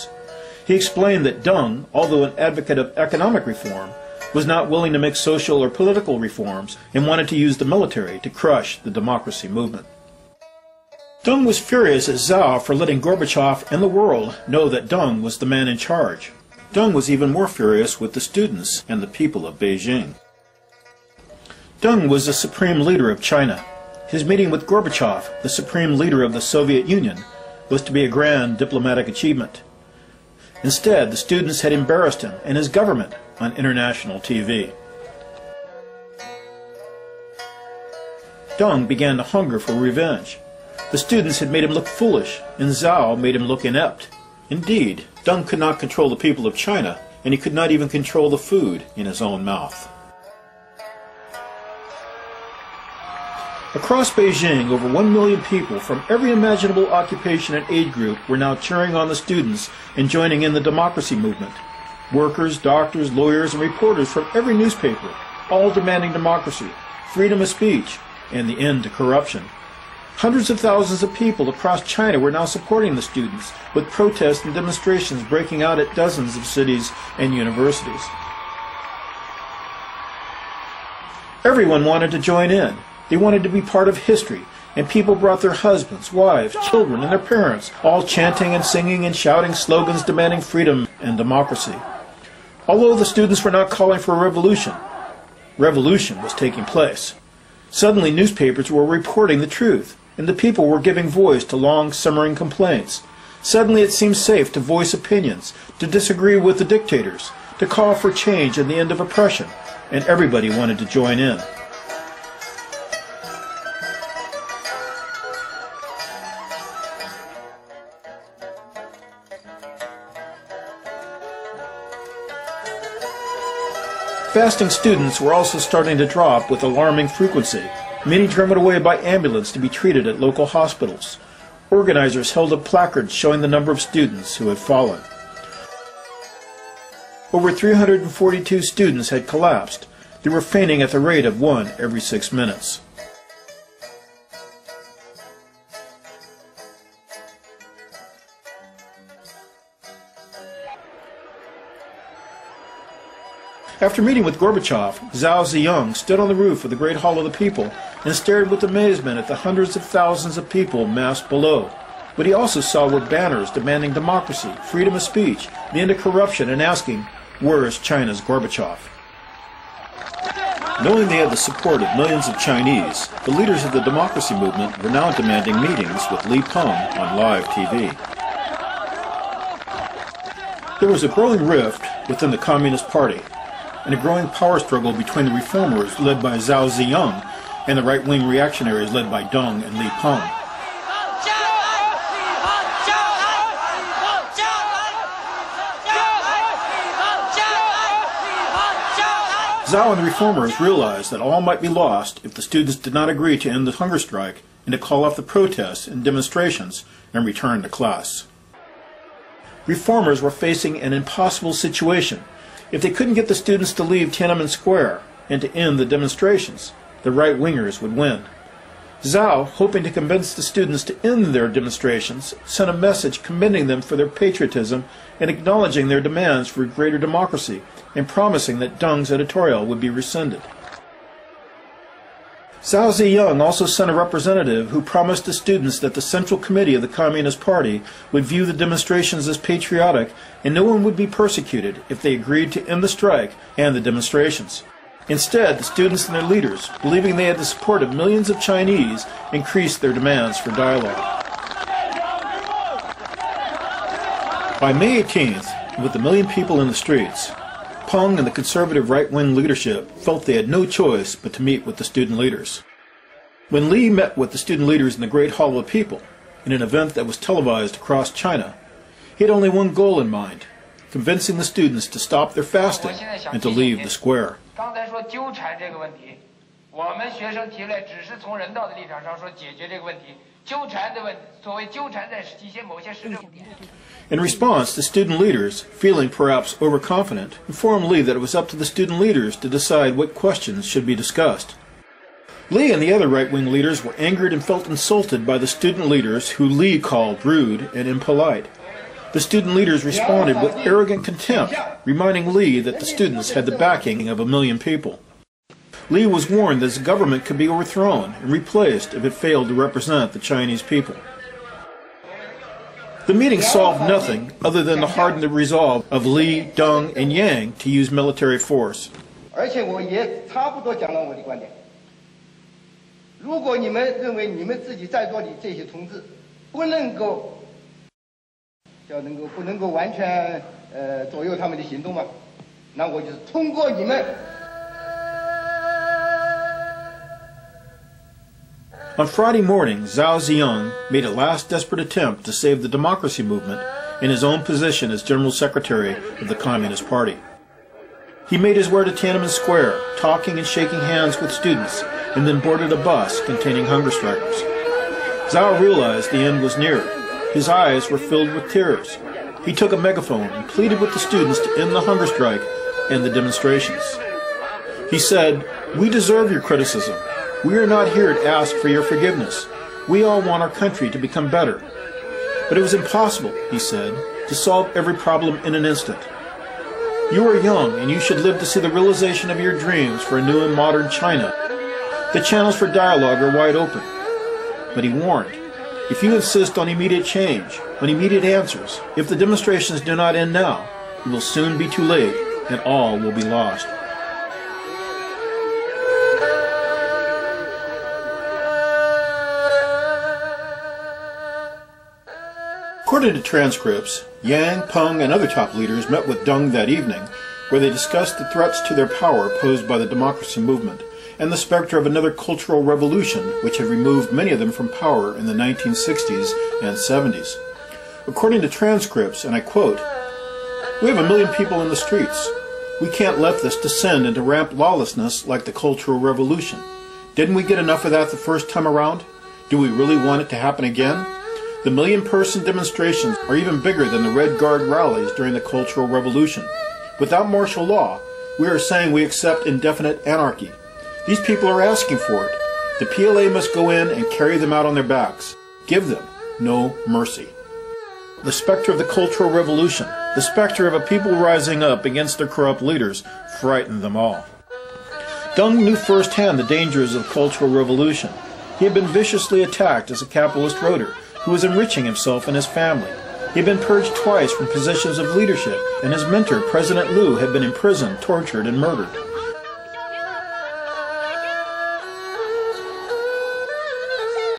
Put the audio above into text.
students. He explained that Deng, although an advocate of economic reform, was not willing to make social or political reforms and wanted to use the military to crush the democracy movement. Deng was furious at Zhao for letting Gorbachev and the world know that Deng was the man in charge. Deng was even more furious with the students and the people of Beijing. Deng was the supreme leader of China. His meeting with Gorbachev, the supreme leader of the Soviet Union, was to be a grand diplomatic achievement. Instead, the students had embarrassed him and his government on international TV. Deng began to hunger for revenge. The students had made him look foolish, and Zhao made him look inept. Indeed, Deng could not control the people of China, and he could not even control the food in his own mouth. Across Beijing, over 1 million people from every imaginable occupation and age group were now cheering on the students and joining in the democracy movement. Workers, doctors, lawyers, and reporters from every newspaper, all demanding democracy, freedom of speech, and the end to corruption. Hundreds of thousands of people across China were now supporting the students, with protests and demonstrations breaking out at dozens of cities and universities. Everyone wanted to join in. They wanted to be part of history, and people brought their husbands, wives, children, and their parents, all chanting and singing and shouting slogans demanding freedom and democracy. Although the students were not calling for a revolution, revolution was taking place. Suddenly newspapers were reporting the truth, and the people were giving voice to long simmering complaints. Suddenly it seemed safe to voice opinions, to disagree with the dictators, to call for change and the end of oppression, and everybody wanted to join in. Fasting students were also starting to drop with alarming frequency, many driven away by ambulance to be treated at local hospitals. Organizers held up placards showing the number of students who had fallen. Over 342 students had collapsed. They were fainting at the rate of 1 every 6 minutes. After meeting with Gorbachev, Zhao Ziyang stood on the roof of the Great Hall of the People and stared with amazement at the hundreds of thousands of people massed below. What he also saw were banners demanding democracy, freedom of speech, the end of corruption, and asking, "Where is China's Gorbachev?" Knowing they had the support of millions of Chinese, the leaders of the democracy movement were now demanding meetings with Li Peng on live TV. There was a growing rift within the Communist Party, and a growing power struggle between the reformers led by Zhao Ziyang and the right-wing reactionaries led by Deng and Li Peng. Zhao and the reformers realized that all might be lost if the students did not agree to end the hunger strike and to call off the protests and demonstrations and return to class. Reformers were facing an impossible situation. If they couldn't get the students to leave Tiananmen Square and to end the demonstrations, the right-wingers would win. Zhao, hoping to convince the students to end their demonstrations, sent a message commending them for their patriotism and acknowledging their demands for greater democracy and promising that Deng's editorial would be rescinded. Zhao Ziyang also sent a representative who promised the students that the Central Committee of the Communist Party would view the demonstrations as patriotic and no one would be persecuted if they agreed to end the strike and the demonstrations. Instead, the students and their leaders, believing they had the support of millions of Chinese, increased their demands for dialogue. By May 18th, with a million people in the streets, Peng and the conservative right-wing leadership felt they had no choice but to meet with the student leaders. When Li met with the student leaders in the Great Hall of the People, in an event that was televised across China, he had only one goal in mind: convincing the students to stop their fasting and to leave the square. In response, the student leaders, feeling perhaps overconfident, informed Li that it was up to the student leaders to decide what questions should be discussed. Li and the other right-wing leaders were angered and felt insulted by the student leaders, who Li called rude and impolite. The student leaders responded with arrogant contempt, reminding Li that the students had the backing of 1 million people. Li was warned that his government could be overthrown and replaced if it failed to represent the Chinese people. The meeting solved nothing other than to harden the resolve of Li, Deng, and Yang to use military force. 而且我也差不多讲了我的观点。如果你们认为你们自己在座的这些同志不能够完全左右他们的行动嘛，那我就是通过你们。 On Friday morning, Zhao Ziyang made a last desperate attempt to save the democracy movement in his own position as General Secretary of the Communist Party. He made his way to Tiananmen Square, talking and shaking hands with students, and then boarded a bus containing hunger strikers. Zhao realized the end was near. His eyes were filled with tears. He took a megaphone and pleaded with the students to end the hunger strike and the demonstrations. He said, "We deserve your criticism. We are not here to ask for your forgiveness. We all want our country to become better. But it was impossible," he said, "to solve every problem in an instant. You are young and you should live to see the realization of your dreams for a new and modern China. The channels for dialogue are wide open." But he warned, if you insist on immediate change, on immediate answers, if the demonstrations do not end now, it will soon be too late and all will be lost. According to transcripts, Yang, Peng, and other top leaders met with Deng that evening, where they discussed the threats to their power posed by the democracy movement and the specter of another cultural revolution which had removed many of them from power in the 1960s and 70s. According to transcripts, and I quote, "We have 1 million people in the streets. We can't let this descend into rampant lawlessness like the Cultural Revolution. Didn't we get enough of that the first time around? Do we really want it to happen again? The 1 million-person demonstrations are even bigger than the Red Guard rallies during the Cultural Revolution. Without martial law, we are saying we accept indefinite anarchy. These people are asking for it. The PLA must go in and carry them out on their backs. Give them no mercy." The specter of the Cultural Revolution, the specter of a people rising up against their corrupt leaders, frightened them all. Deng knew firsthand the dangers of the Cultural Revolution. He had been viciously attacked as a capitalist voter who was enriching himself and his family. He had been purged twice from positions of leadership, and his mentor, President Liu, had been imprisoned, tortured, and murdered.